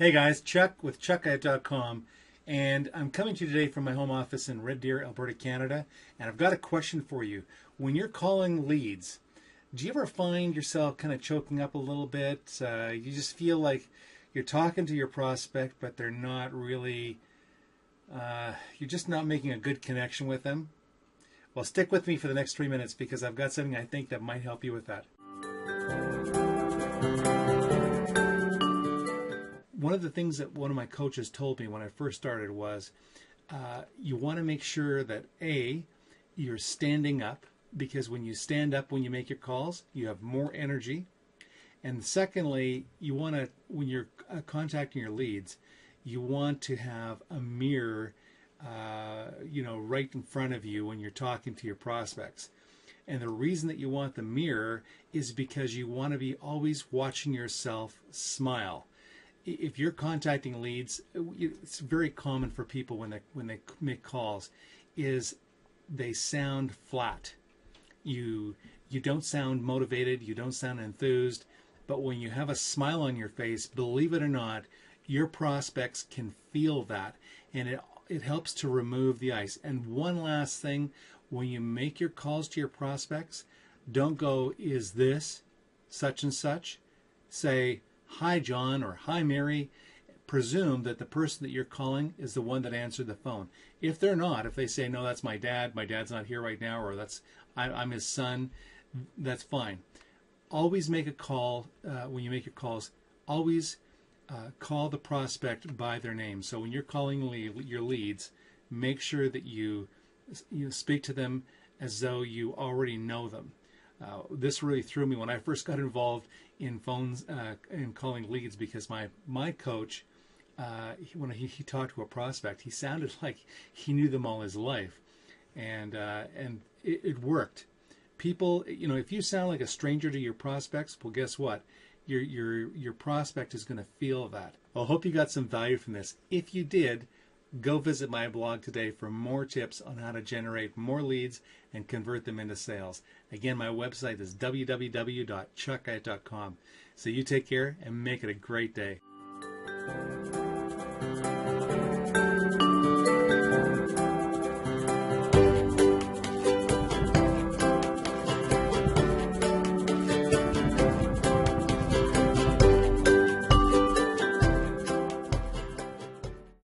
Hey guys, Chuck with chuckit.com, and I'm coming to you today from my home office in Red Deer, Alberta, Canada, and I've got a question for you. When you're calling leads, do you ever find yourself kind of choking up a little bit? You just feel like you're talking to your prospect, but they're not really, you're just not making a good connection with them? Well, stick with me for the next 3 minutes because I've got something I think that might help you with that. One of the things that one of my coaches told me when I first started was you want to make sure that A, you're standing up, because when you stand up when you make your calls, you have more energy. And secondly, you want to, when you're contacting your leads, you want to have a mirror right in front of you when you're talking to your prospects. And the reason that you want the mirror is because you want to be always watching yourself smile. If you're contacting leads, it's very common for people when they make calls, is they sound flat. You don't sound motivated, you don't sound enthused, but when you have a smile on your face, believe it or not, your prospects can feel that, and it helps to remove the ice. And one last thing, when you make your calls to your prospects, don't go, "Is this such and such?" Say, "Hi, John," or "Hi, Mary." Presume that the person that you're calling is the one that answered the phone. If they're not, if they say, "No, that's my dad's not here right now," or I'm his son, that's fine. Always make a call, when you make your calls, always call the prospect by their name. So when you're calling your leads, make sure that you speak to them as though you already know them. This really threw me when I first got involved in phones and calling leads, because my coach, when he talked to a prospect, he sounded like he knew them all his life, and it worked. People, if you sound like a stranger to your prospects, well, guess what? Your prospect is going to feel that. Well, I hope you got some value from this. If you did, go visit my blog today for more tips on how to generate more leads and convert them into sales. Again, my website is www.chuckit.com. So you take care and make it a great day.